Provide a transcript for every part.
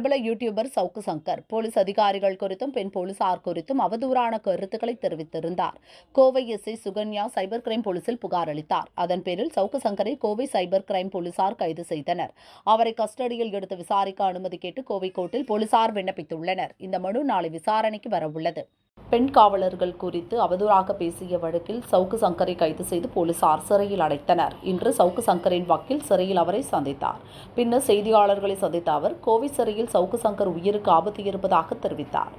பிரபல YouTuber Savukku Shankar police அதிகாரிகள் குறித்தும் பெண் போலீசார் குறித்தும் அவதூறான கருத்துக்களை தெரிவித்திருந்தார். Kovai SI Sukanya cyber crime போலீசில் புகார் அளித்தார். அதன் பேரில் சவுக்கு சங்கரை கோவை சைபர் கிரைம் போலீசார் கைது செய்தனர். அவரை கஸ்டடியில் எடுத்து விசாரிக்க அனுமதி கேட்டு கோவை கோர்ட்டில் போலீசார் விண்ணப்பித்துள்ளனர். இந்த மனு நாளை விசாரணைக்கு வரவுள்ளது. பெண் காவலர்கள் குறித்து அவதூறாக பேசிய வழக்கில் சவுக்கு சங்கரை கைது செய்து போலீசார் சிறையில் அடைத்தனர். இன்று சவுக்கு சங்கரின் வக்கீல் சிறையில் அவரை சந்தித்தார். பின்னர் செய்தியாளர்களை சந்தித்த அவர் கோவை சிறையில் சவுக்கு சங்கர் உயிருக்கு ஆபத்து இருப்பதாக தெரிவித்தார்.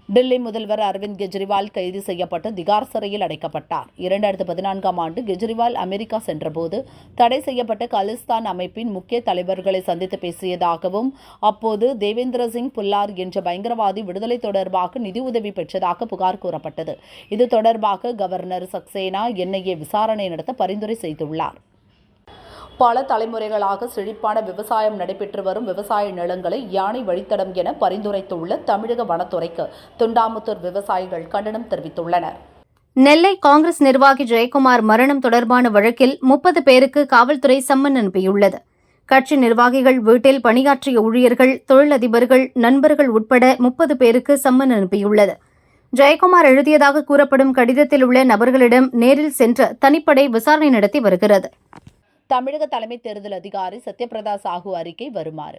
டெல்லி முதல்வர் அரவிந்த் கெஜ்ரிவால் கைது செய்யப்பட்டு திகார் சிறையில் அடைக்கப்பட்டார். 2014ஆம் ஆண்டு கெஜ்ரிவால் அமெரிக்கா சென்றபோது தடை செய்யப்பட்ட காலிஸ்தான் அமைப்பின் முக்கிய தலைவர்களை சந்தித்து பேசியதாகவும் அப்போது தேவேந்திர சிங் புல்லார் என்ற பயங்கரவாதி விடுதலை தொடர்பாக நிதி உதவி பெற்றதாக புகார் கூறப்பட்டது. இது தொடர்பாக கவர்னர் சக்சேனா NIA விசாரணை நடத்த பரிந்துரை செய்துள்ளார். பல தலைமுறைகளாக செழிப்பான விவசாயம் நடைபெற்று வரும் விவசாய நிலங்களை யானை வழித்தடம் என பரிந்துரைத்துள்ள தமிழக வனத்துறைக்கு தொண்டாமுத்தூர் விவசாயிகள் கண்டனம் தெரிவித்துள்ளனர். நெல்லை காங்கிரஸ் நிர்வாகி ஜெயக்குமார் மரணம் தொடர்பான வழக்கில் 30 பேருக்கு காவல்துறை சம்மன் அனுப்பியுள்ளது. கட்சி நிர்வாகிகள் வீட்டில் பணியாற்றிய ஊழியர்கள், தொழிலதிபர்கள், நண்பர்கள் உட்பட 30 பேருக்கு சம்மன் அனுப்பியுள்ளது. ஜெயக்குமார் எழுதியதாக கூறப்படும் கடிதத்தில் உள்ள நபர்களிடம் நேரில் சென்று தனிப்படை விசாரணை நடத்தி வருகிறது. தமிழக தலைமை தேர்தல் அதிகாரி சத்யபிரதா சாஹூ அறிக்கை வருமாறு.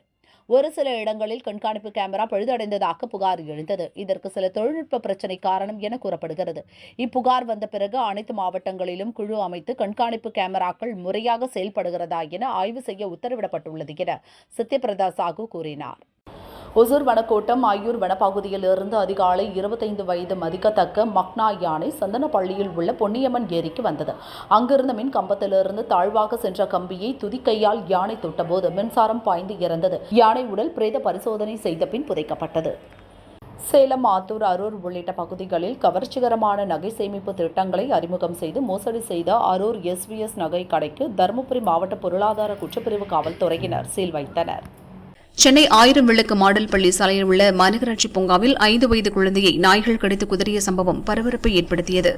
ஒரு சில இடங்களில் கண்காணிப்பு கேமரா பழுதடைந்ததாக புகார் எழுந்தது. இதற்கு சில தொழில்நுட்ப பிரச்சினை காரணம் என கூறப்படுகிறது. இப்புகார் வந்த பிறகு அனைத்து மாவட்டங்களிலும் குழு அமைத்து கண்காணிப்பு கேமராக்கள் முறையாக செயல்படுகிறதா என ஆய்வு செய்ய உத்தரவிடப்பட்டுள்ளது என சத்யபிரதா சாஹூ கூறினார். ஒசூர் வனக்கோட்டம் ஆயூர் வனப்பகுதியில் இருந்து அதிகாலை 25 வயது மதிக்கத்தக்க மக்னா யானை சந்தனப்பள்ளியில் உள்ள பொன்னியம்மன் ஏரிக்கு வந்தது. அங்கிருந்த மின் கம்பத்திலிருந்து தாழ்வாக சென்ற கம்பியை துதிக்கையால் யானை தொட்டபோது மின்சாரம் பாய்ந்து இறந்தது. யானை உடல் பிரேத பரிசோதனை செய்த பின் புதைக்கப்பட்டது. சேலம், ஆத்தூர், அரூர் உள்ளிட்ட பகுதிகளில் கவர்ச்சிகரமான நகை சேமிப்பு திட்டங்களை அறிமுகம் செய்து மோசடி செய்த அரூர் SVS நகை கடைக்கு தருமபுரி மாவட்ட பொருளாதார குற்றப்பிரிவு காவல்துறையினர் சீல் வைத்தனர். சென்னை 1000 விளக்கு மாடல் பள்ளி சாலையில் உள்ள மாநகராட்சி பூங்காவில் 5 வயது குழந்தையை நாய்கள் கடித்து குதறிய சம்பவம் பரபரப்பை ஏற்படுத்தியது.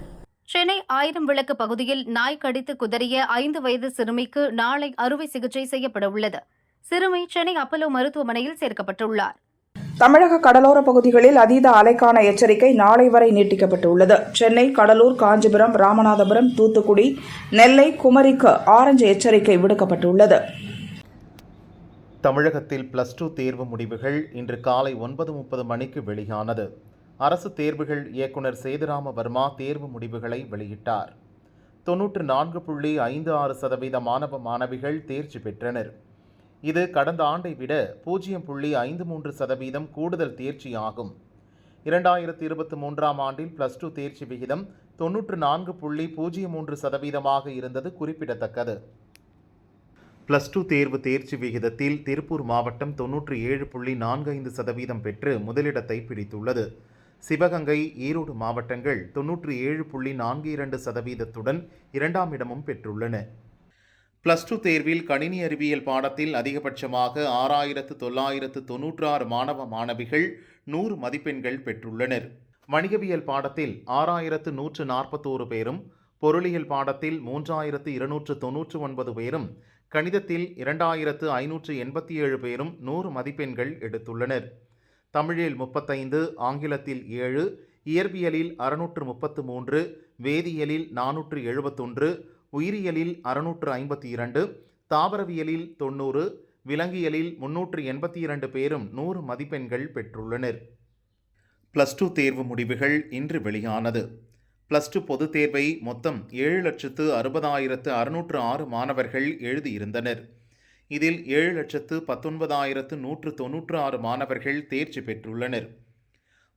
சென்னை 1000 விளக்கு பகுதியில் நாய் கடித்து குதறிய 5 வயது சிறுமிக்கு நாளை அறுவை சிகிச்சை செய்யப்பட உள்ளது. சிறுமி சென்னை அப்பல்லோ மருத்துவமனையில் சேர்க்கப்பட்டுள்ளார். தமிழக கடலோர பகுதிகளில் அதீத அலைக்கான எச்சரிக்கை நாளை வரை நீட்டிக்கப்பட்டுள்ளது. சென்னை, கடலூர், காஞ்சிபுரம், ராமநாதபுரம், தூத்துக்குடி, நெல்லை, குமரிக்கு ஆரஞ்சு எச்சரிக்கை விடுக்கப்பட்டுள்ளது. தமிழகத்தில் +2 தேர்வு முடிவுகள் இன்று காலை 9:30 மணிக்கு வெளியானது. அரசு தேர்வுகள் இயக்குநர் சேதுராம வர்மா தேர்வு முடிவுகளை வெளியிட்டார். 94.56% மாணவ மாணவிகள் தேர்ச்சி பெற்றனர். இது கடந்த ஆண்டை விட 0.53% கூடுதல் தேர்ச்சியாகும். 2023ஆம் ஆண்டில் +2 தேர்ச்சி விகிதம் 94.03% இருந்தது குறிப்பிடத்தக்கது. +2 தேர்வு தேர்ச்சி விகிதத்தில் திருப்பூர் மாவட்டம் 97.45% பெற்று முதலிடத்தை பிடித்துள்ளது. சிவகங்கை, ஈரோடு மாவட்டங்கள் 97.42%துடன் 2ஆம் இடமும் பெற்றுள்ளன. +2 தேர்வில் கணினி அறிவியல் பாடத்தில் அதிகபட்சமாக 6996 மாணவ மாணவிகள் 100 மதிப்பெண்கள் பெற்றுள்ளனர். வணிகவியல் பாடத்தில் 6141 பேரும், பொருளியல் பாடத்தில் 3299 பேரும், கணிதத்தில் 2587 பேரும் 100 மதிப்பெண்கள் எடுத்துள்ளனர். தமிழில் 35, ஆங்கிலத்தில் 7, இயற்பியலில் 633, வேதியியலில் 471, உயிரியலில் 652, தாவரவியலில் 90, விலங்கியலில் 382 பேரும் 100 மதிப்பெண்கள் பெற்றுள்ளனர். +2 தேர்வு முடிவுகள் இன்று வெளியானது. +2 பொதுத் தேர்வை மொத்தம் 7,60,606 மாணவர்கள் எழுதியிருந்தனர். இதில் 7,19,196 மாணவர்கள் தேர்ச்சி பெற்றுள்ளனர்.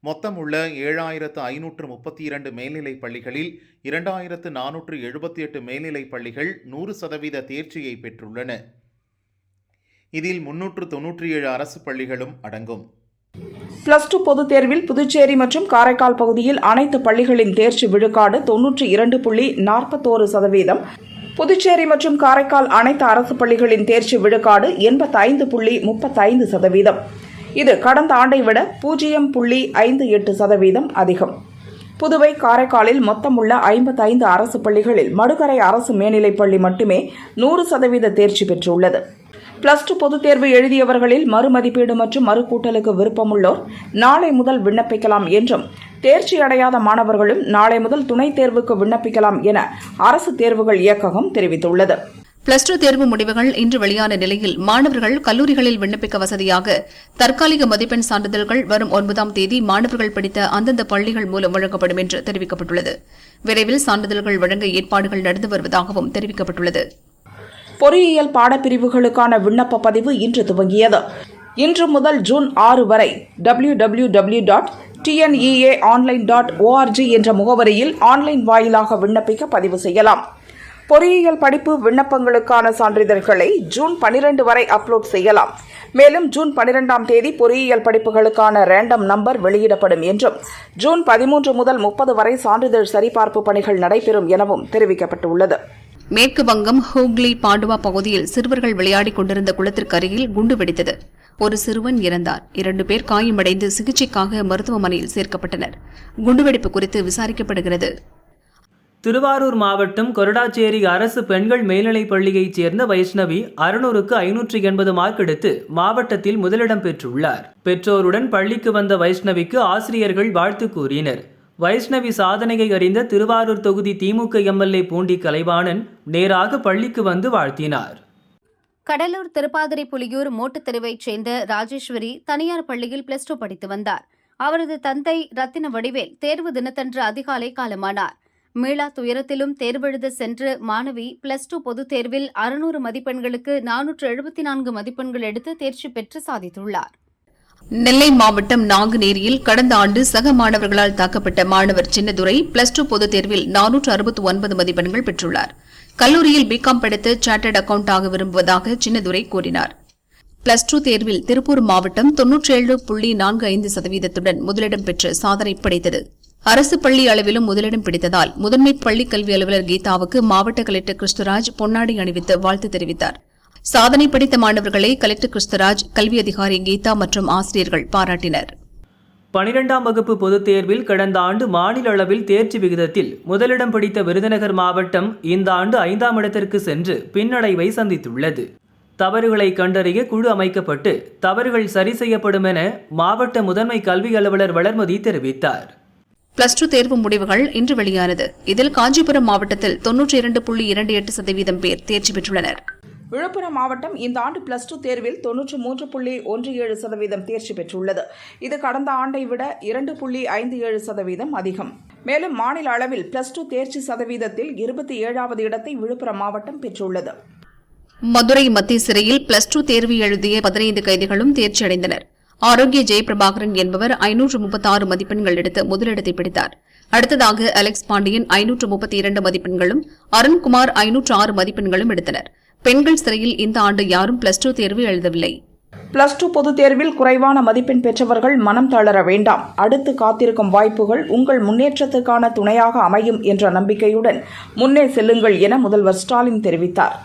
மொத்தம் உள்ள 7,532 மேல்நிலைப் பள்ளிகளில் 2,478 மேல்நிலைப் பள்ளிகள் 100% தேர்ச்சியை பெற்றுள்ளன. இதில் 397 அரசு பள்ளிகளும் அடங்கும். +2 பொதுத் தேர்வில் புதுச்சேரி மற்றும் காரைக்கால் பகுதியில் அனைத்து பள்ளிகளின் தேர்ச்சி விழுக்காடு 92.41%. புதுச்சேரி மற்றும் காரைக்கால் அனைத்து அரசு பள்ளிகளின் தேர்ச்சி விழுக்காடு 85.35%. இது கடந்த ஆண்டை விட 0.58% அதிகம். புதுவை, காரைக்காலில் மொத்தமுள்ள 55 அரசு பள்ளிகளில் மடுகரை அரசு மேல்நிலைப் பள்ளி மட்டுமே 100% தேர்ச்சி பெற்றுள்ளது. பிளஸ் டூ பொதுத் தேர்வு எழுதியவர்களில் மறுமதிப்பீடு மற்றும் மறுகூட்டலுக்கு விருப்பமுள்ளோர் நாளை முதல் விண்ணப்பிக்கலாம் என்றும் தேர்ச்சி அடையாத மாணவர்களும் நாளை முதல் துணைத் தேர்வுக்கு விண்ணப்பிக்கலாம் என அரசு தேர்வுகள் இயக்ககம் தெரிவித்துள்ளது. பிளஸ் டூ தேர்வு முடிவுகள் இன்று வெளியான நிலையில் மாணவர்கள் கல்லூரிகளில் விண்ணப்பிக்க வசதியாக தற்காலிக மதிப்பெண் சான்றிதழ்கள் வரும் 9ஆம் தேதி மாணவர்கள் படித்த அந்தந்த பள்ளிகள் மூலம் வழங்கப்படும் என்று தெரிவிக்கப்பட்டுள்ளது. விரைவில் சான்றிதழ்கள் வழங்க ஏற்பாடுகள் நடந்து வருவதாகவும் தெரிவிக்கப்பட்டுள்ளது. பொறியியல் பாடப்பிரிவுகளுக்கான விண்ணப்ப பதிவு இன்று துவங்கியது. இன்று முதல் ஜூன் 6 வரை www.tneaonline.org என்ற முகவரியில் ஆன்லைன் வாயிலாக விண்ணப்பிக்க பதிவு செய்யலாம். பொறியியல் படிப்பு விண்ணப்பங்களுக்கான சான்றிதழ்களை ஜூன் 12 வரை அப்லோட் செய்யலாம். மேலும் ஜூன் 12ஆம் தேதி பொறியியல் படிப்புகளுக்கான ரேண்டம் நம்பர் வெளியிடப்படும் என்றும் ஜூன் 13 முதல் 30 வரை சான்றிதழ் சரிபார்ப்பு பணிகள் நடைபெறும் எனவும் தெரிவிக்கப்பட்டுள்ளது. மேற்கு வங்கம் ஹூக்ளி பாண்டுவா பகுதியில் சிறுவர்கள் விளையாடிக் கொண்டிருந்த குளத்திற்கு அருகில் குண்டு வெடித்தது. ஒரு சிறுவன் இறந்தார். 2 பேர் காயமடைந்து சிகிச்சைக்காக மருத்துவமனையில் சேர்க்கப்பட்டனர். குண்டுவெடிப்பு குறித்து விசாரிக்கப்படுகிறது. திருவாரூர் மாவட்டம் கொரடாச்சேரி அரசு பெண்கள் மேல்நிலைப் பள்ளியைச் சேர்ந்த வைஷ்ணவி 600க்கு 580 மார்க் எடுத்து மாவட்டத்தில் முதலிடம் பெற்றுள்ளார். பெற்றோருடன் பள்ளிக்கு வந்த வைஷ்ணவிக்கு ஆசிரியர்கள் வாழ்த்து கூறினர். வைஷ்ணவி சாதனையை அறிந்த திருவாரூர் தொகுதி திமுக எம்எல்ஏ பூண்டி கலைவாணன் நேராக பள்ளிக்கு வந்து வாழ்த்தினார். கடலூர் திருப்பாதிரி புலியூர் மோட்டுத்தெருவைச் சேர்ந்த ராஜேஸ்வரி தனியார் பள்ளியில் பிளஸ் 2 படித்து வந்தார். அவரது தந்தை ரத்தின வடிவேல் தேர்வு தினத்தன்று அதிகாலை காலமானார். மீளா துயரத்திலும் தேர்வெழுத சென்று மாணவி பிளஸ் 2 பொதுத் தேர்வில் 600 மதிப்பெண்களுக்கு 474 மதிப்பெண்கள் எடுத்து தேர்ச்சி பெற்று சாதித்துள்ளார். நெல்லை மாவட்டம் நாங்குநேரியில் கடந்த ஆண்டு சக மாணவர்களால் தாக்கப்பட்ட மாணவர் சின்னதுரை பிளஸ் 2 பொதுத் தேர்வில் 469 மதிப்பெண்கள் பெற்றுள்ளார். கல்லூரியில் பிகாம் படித்து சார்ட்டர்ட் அக்கவுண்ட் ஆக விரும்புவதாக சின்னதுரை கூறினார். பிளஸ் 2 தேர்வில் திருப்பூர் மாவட்டம் 97.45% முதலிடம் பெற்று சாதனை படைத்தது. அரசு பள்ளி அளவிலும் முதலிடம் பிடித்ததால் முதன்மை பள்ளிக் கல்வி அலுவலர் கீதாவுக்கு மாவட்ட கலெக்டர் கிருஷ்ணராஜ் பொன்னாடை அணிவித்து வாழ்த்து தெரிவித்தார். சாதனை படைத்த மாணவர்களை கலெக்டர் கிருஷ்ணராஜ், கல்வி அதிகாரி கீதா மற்றும் ஆசிரியர்கள் பாராட்டினர். 12ஆம் வகுப்பு பொதுத் தேர்வில் கடந்த ஆண்டு மாநில அளவில் தேர்ச்சி விகிதத்தில் முதலிடம் பிடித்த விருதுநகர் மாவட்டம் இந்த ஆண்டு 5ஆம் இடத்திற்கு சென்று பின்னடைவை சந்தித்துள்ளது. தவறுகளை கண்டறிய குழு அமைக்கப்பட்டு தவறுகள் சரி செய்யப்படும் என மாவட்ட முதன்மை கல்வி அலுவலர் வளர்மதி தெரிவித்தார். பிளஸ் 2 தேர்வு முடிவுகள் இன்று வெளியானது. இதில் காஞ்சிபுரம் மாவட்டத்தில் 92.28% பேர் தேர்ச்சி பெற்றுள்ளனர். விழுப்புரம் மாவட்டம் இந்த ஆண்டு பிளஸ் 2 தேர்வில் 93.17% தேர்ச்சி பெற்றுள்ளது. இது கடந்த ஆண்டை விட 2.57% அதிகம். மேலும் மாநில அளவில் பிளஸ் 2 தேர்ச்சி சதவீதத்தில் 27வது இடத்தை விழுப்புரம் மாவட்டம் பெற்றுள்ளது. மதுரை மத்திய சிறையில் பிளஸ் 2 தேர்வு எழுதிய 15 கைதிகளும் தேர்ச்சி அடைந்தனர். ஆரோக்கிய ஜெயபிரபாகரன் என்பவர் 536 மதிப்பெண்கள் எடுத்து முதலிடத்தை பிடித்தார். அடுத்ததாக அலெக்ஸ் பாண்டியன் 532 மதிப்பெண்களும், அருண்குமார் 506 மதிப்பெண்களும் எடுத்தனர். பெண்கள் சிறையில் இந்த ஆண்டு யாரும் பிளஸ் 2 தேர்வு எழுதவில்லை. பிளஸ் 2 பொதுத் தேர்வில் குறைவான மதிப்பெண் பெற்றவர்கள் மனம் தளர வேண்டாம். அடுத்து காத்திருக்கும் வாய்ப்புகள் உங்கள் முன்னேற்றத்துக்கான துணையாக அமையும் என்ற நம்பிக்கையுடன் முன்னே செல்லுங்கள் என முதல்வர் ஸ்டாலின் தெரிவித்தார்.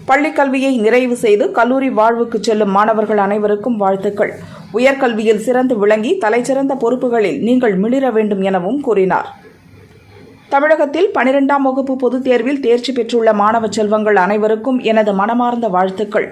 பள்ளிக்கல்வியை நிறைவு செய்து கல்லூரி வாழ்வுக்கு செல்லும் மாணவர்கள் அனைவருக்கும் வாழ்த்துக்கள். உயர்கல்வியில் சிறந்து விளங்கி தலைசிறந்த பொறுப்புகளில் நீங்கள் மிளிர வேண்டும் எனவும் கூறினார். தமிழகத்தில் 12ஆம் வகுப்பு பொதுத் தேர்வில் தேர்ச்சி பெற்றுள்ள மாணவ செல்வங்கள் அனைவருக்கும் எனது மனமார்ந்த வாழ்த்துக்கள்.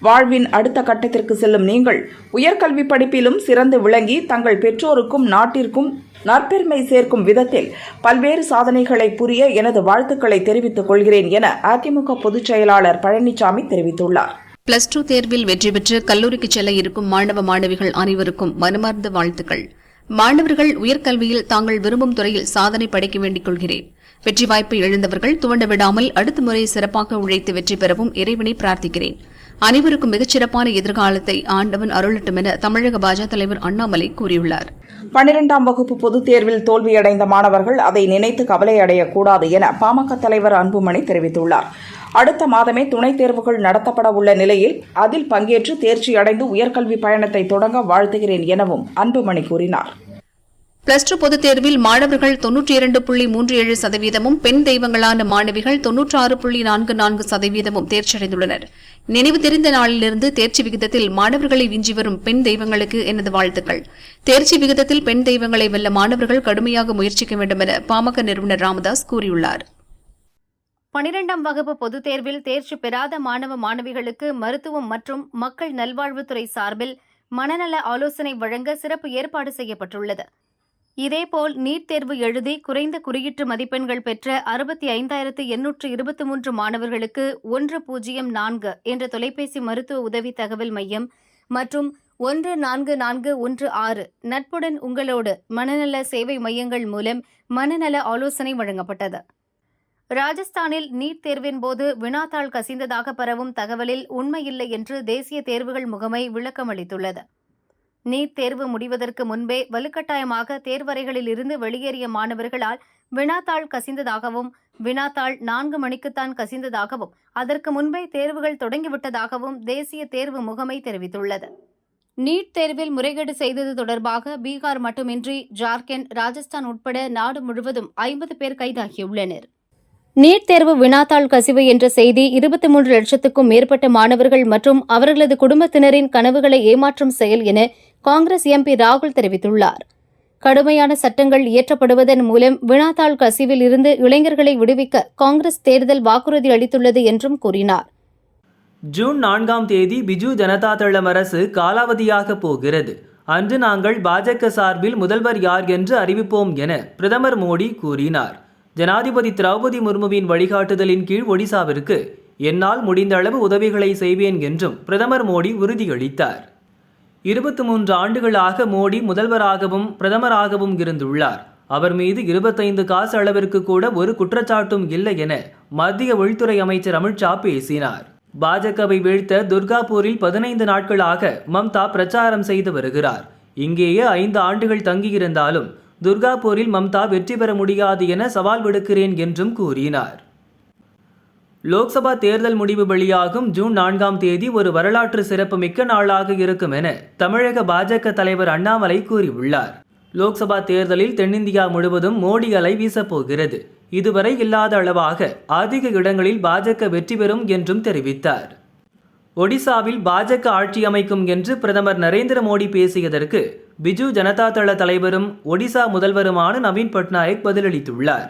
வாழ்வின் அடுத்த கட்டத்திற்கு செல்லும் நீங்கள் உயர்கல்வி படிப்பிலும் சிறந்து விளங்கி தங்கள் பெற்றோருக்கும் நாட்டிற்கும் நற்பெருமை சேர்க்கும் விதத்தில் பல்வேறு சாதனைகளை புரிய எனது வாழ்த்துக்களை தெரிவித்துக் கொள்கிறேன் என அதிமுக பொதுச் செயலாளர் பழனிசாமி தெரிவித்துள்ளார். பிளஸ் 2 தேர்வில் வெற்றி பெற்று கல்லூரிக்கு செல்ல இருக்கும் மாணவ மாணவிகள் அனைவருக்கும் மனமார்ந்த வாழ்த்துக்கள். மாணவர்கள் உயர்கல்வியில் தாங்கள் விரும்பும் துறையில் சாதனை படைக்க வேண்டிக் கொள்கிறேன். வெற்றி வாய்ப்பை இழந்தவர்கள் துவண்ட விடாமல் அடுத்த முறை சிறப்பாக உழைத்து வெற்றி பெறவும் இறைவனை பிரார்த்திக்கிறேன். அனைவருக்கும் மிகச்சிறப்பான எதிர்காலத்தை ஆண்டவன் அருளட்டும் என தமிழக பாஜக தலைவர் அண்ணாமலை கூறியுள்ளார். 12ஆம் வகுப்பு பொதுத் தேர்வில் தோல்வியடைந்த மாணவர்கள் அதை நினைத்து கவலையடையக்கூடாது என பாமக தலைவர் அன்புமணி தெரிவித்துள்ளார். அடுத்த மாதமே துணைத் தேர்வுகள் நடத்தப்பட உள்ள நிலையில் அதில் பங்கேற்று தேர்ச்சியடைந்து உயர்கல்வி பயணத்தை தொடங்க வாழ்த்துகிறேன் எனவும் அன்புமணி கூறினார். பிளஸ் 2 பொதுத் தேர்வில் மாணவர்கள் 92.37%, பெண் தெய்வங்களான மாணவிகள் 96.44% தேர்ச்சியடைந்துள்ளனர். நினைவு தெரிந்த நாளிலிருந்து தேர்ச்சி விகிதத்தில் மாணவர்களை விஞ்சி வரும் பெண் தெய்வங்களுக்கு எனது வாழ்த்துக்கள். தேர்ச்சி விகிதத்தில் பெண் தெய்வங்களை வெல்ல மாணவர்கள் கடுமையாக முயற்சிக்க வேண்டும் என பாமக நிறுவனர் ராமதாஸ் கூறியுள்ளார். 12ஆம் வகுப்பு பொதுத் தேர்வில் தேர்ச்சி பெறாத மாணவ மாணவிகளுக்கு மருத்துவம் மற்றும் மக்கள் நல்வாழ்வுத்துறை சார்பில் மனநல ஆலோசனை வழங்க சிறப்பு ஏற்பாடு செய்யப்பட்டுள்ளது. இதேபோல் நீட் தேர்வு எழுதி குறைந்த குறியீட்டு மதிப்பெண்கள் பெற்ற 65,823 மாணவர்களுக்கு 104 என்ற தொலைபேசி மருத்துவ உதவி தகவல் மையம் மற்றும் 14416 நட்புடன் உங்களோடு மனநல சேவை மையங்கள் மூலம் மனநல ஆலோசனை வழங்கப்பட்டது. ராஜஸ்தானில் நீட் தேர்வின் போது வினாத்தாள் கசிந்ததாக பரவும் தகவலில் உண்மையில்லை என்று தேசிய தேர்வுகள் முகமை விளக்கம் அளித்துள்ளது. நீட் தேர்வு முடிவதற்கு முன்பே வலுக்கட்டாயமாக தேர்வறைகளில் இருந்து வெளியேறிய மாணவர்களால் வினாத்தாள் கசிந்ததாகவும், வினாத்தாள் 4 மணிக்குத்தான் கசிந்ததாகவும், அதற்கு முன்பே தேர்வுகள் தொடங்கிவிட்டதாகவும் தேசிய தேர்வு முகமை தெரிவித்துள்ளது. நீட் தேர்வில் முறைகேடு செய்தது தொடர்பாக பீகார் மட்டுமின்றி ஜார்க்கண்ட், ராஜஸ்தான் உட்பட நாடு முழுவதும் 50 பேர் கைதாகியுள்ளனர். நீட் தேர்வு வினாத்தாள் கசிவு என்ற செய்தி 23 லட்சத்துக்கும் மேற்பட்ட மாணவர்கள் மற்றும் அவர்களது குடும்பத்தினரின் கனவுகளை ஏமாற்றும் செயல் என காங்கிரஸ் எம்பி ராகுல் தெரிவித்துள்ளார். கடுமையான சட்டங்கள் இயற்றப்படுவதன் மூலம் வினாத்தாள் கசிவில் இருந்து இளைஞர்களை விடுவிக்க காங்கிரஸ் தேர்தல் வாக்குறுதி அளித்துள்ளது என்றும் கூறினார். ஜூன் 4ஆம் தேதி பிஜு ஜனதா தளம் அரசு காலாவதியாக போகிறது. அன்று நாங்கள் பாஜக சார்பில் முதல்வர் யார் என்று அறிவிப்போம் என பிரதமர் மோடி கூறினார். ஜனாதிபதி திரௌபதி முர்முவின் வழிகாட்டுதலின் கீழ் ஒடிசாவிற்கு என்னால் முடிந்த அளவு உதவிகளை செய்வேன் என்றும் பிரதமர் மோடி உறுதியளித்தார். 23 ஆண்டுகளாக மோடி முதல்வராகவும் பிரதமராகவும் இருந்துள்ளார். அவர் மீது 25 காசு அளவிற்கு கூட ஒரு குற்றச்சாட்டும் இல்லை என மத்திய உள்துறை அமைச்சர் அமித்ஷா பேசினார். பாஜகவை வீழ்த்த துர்காபூரில் 15 நாட்களாக மம்தா பிரச்சாரம் செய்து வருகிறார். இங்கேயே 5 ஆண்டுகள் தங்கியிருந்தாலும் துர்காபூரில் மம்தா வெற்றி பெற முடியாது என சவால் விடுக்கிறேன் என்றும் கூறினார். லோக்சபா தேர்தல் முடிவு வெளியாகும் ஜூன் 4ஆம் தேதி ஒரு வரலாற்று சிறப்புமிக்க நாளாக இருக்கும் என தமிழக பாஜக தலைவர் அண்ணாமலை கூறியுள்ளார். லோக்சபா தேர்தலில் தென்னிந்தியா முழுவதும் மோடி அலை வீசப்போகிறது. இதுவரை இல்லாத அளவாக அதிக இடங்களில் பாஜக வெற்றி பெறும் என்றும் தெரிவித்தார். ஒடிசாவில் பாஜக ஆட்சி அமைக்கும் என்று பிரதமர் நரேந்திர மோடி பேசியதற்கு பிஜு ஜனதா தள தலைவரும் ஒடிசா முதல்வருமான நவீன் பட்நாயக் பதிலளித்துள்ளார்.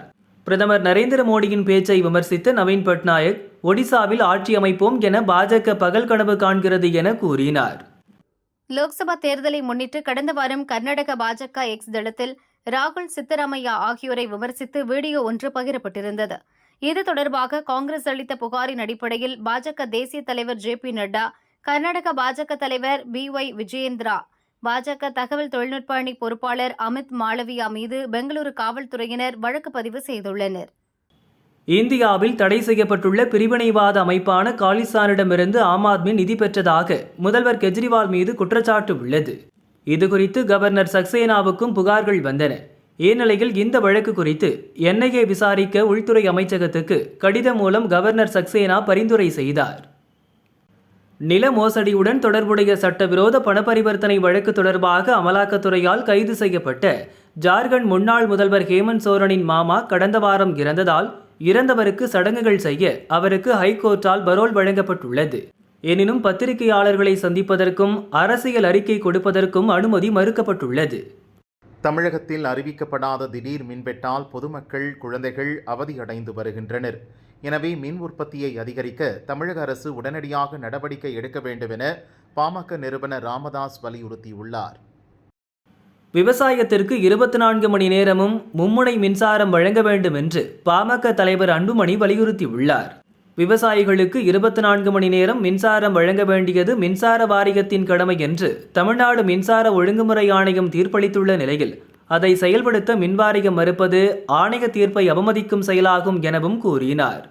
பிரதமர் நரேந்திர மோடியின் பேச்சை விமர்சித்த நவீன் பட்நாயக் ஒடிசாவில் ஆட்சி அமைப்போம் என பாஜக பகல் கனவு காண்கிறது என கூறினார். லோக்சபா தேர்தலை முன்னிட்டு கடந்த வாரம் கர்நாடக பாஜக எக்ஸ் தளத்தில் ராகுல், சித்தராமையா ஆகியோரை விமர்சித்து வீடியோ ஒன்று பகிரப்பட்டிருந்தது. இது தொடர்பாக காங்கிரஸ் அளித்த புகாரின் அடிப்படையில் பாஜக தேசிய தலைவர் JP நட்டா, கர்நாடக பாஜக தலைவர் BY விஜயேந்திரா, பாஜக தகவல் தொழில்நுட்ப அணி பொறுப்பாளர் அமித் மாளவியா மீது பெங்களூரு காவல்துறையினர் வழக்கு பதிவு செய்துள்ளனர். இந்தியாவில் தடை செய்யப்பட்டுள்ள பிரிவினைவாத அமைப்பான காலிஸ்தானிடமிருந்து ஆம் ஆத்மி நிதி பெற்றதாக முதல்வர் கெஜ்ரிவால் மீது குற்றச்சாட்டு உள்ளது. இதுகுறித்து கவர்னர் சக்சேனாவுக்கும் புகார்கள் வந்தன. இந்நிலையில் இந்த வழக்கு குறித்து NIA விசாரிக்க உள்துறை அமைச்சகத்துக்கு கடிதம் மூலம் கவர்னர் சக்சேனா பரிந்துரை செய்தார். நில மோசடியுடன் தொடர்புடைய சட்டவிரோத பணப்பரிவர்த்தனை வழக்கு தொடர்பாக அமலாக்கத்துறையால் கைது செய்யப்பட்ட ஜார்க்கண்ட் முன்னாள் முதல்வர் ஹேமந்த் சோரனின் மாமா கடந்த வாரம் இறந்ததால் இறந்தவருக்கு சடங்குகள் செய்ய அவருக்கு ஹைகோர்ட்டால் பரோல் வழங்கப்பட்டுள்ளது. எனினும் பத்திரிகையாளர்களை சந்திப்பதற்கும் அரசியல் அறிக்கை கொடுப்பதற்கும் அனுமதி மறுக்கப்பட்டுள்ளது. தமிழகத்தில் அறிவிக்கப்படாத திடீர் மின்வெட்டால் பொதுமக்கள், குழந்தைகள் அவதியடைந்து வருகின்றனர். எனவே மின் உற்பத்தியை அதிகரிக்க தமிழக அரசு உடனடியாக நடவடிக்கை எடுக்க வேண்டும் என பாமக நிறுவனர் ராமதாஸ் வலியுறுத்தியுள்ளார். விவசாயத்திற்கு 24 மணி நேரமும் மும்முனை மின்சாரம் வழங்க வேண்டும் என்று பாமக தலைவர் அன்புமணி வலியுறுத்தியுள்ளார். விவசாயிகளுக்கு 24 மணி நேரம் மின்சாரம் வழங்க வேண்டியது மின்சார வாரியத்தின் கடமை என்று தமிழ்நாடு மின்சார ஒழுங்குமுறை ஆணையம் தீர்ப்பளித்துள்ள நிலையில் அதை செயல்படுத்த மின்வாரியம் மறுப்பது ஆணைய தீர்ப்பை அவமதிக்கும் செயலாகும் எனவும் கூறினார்.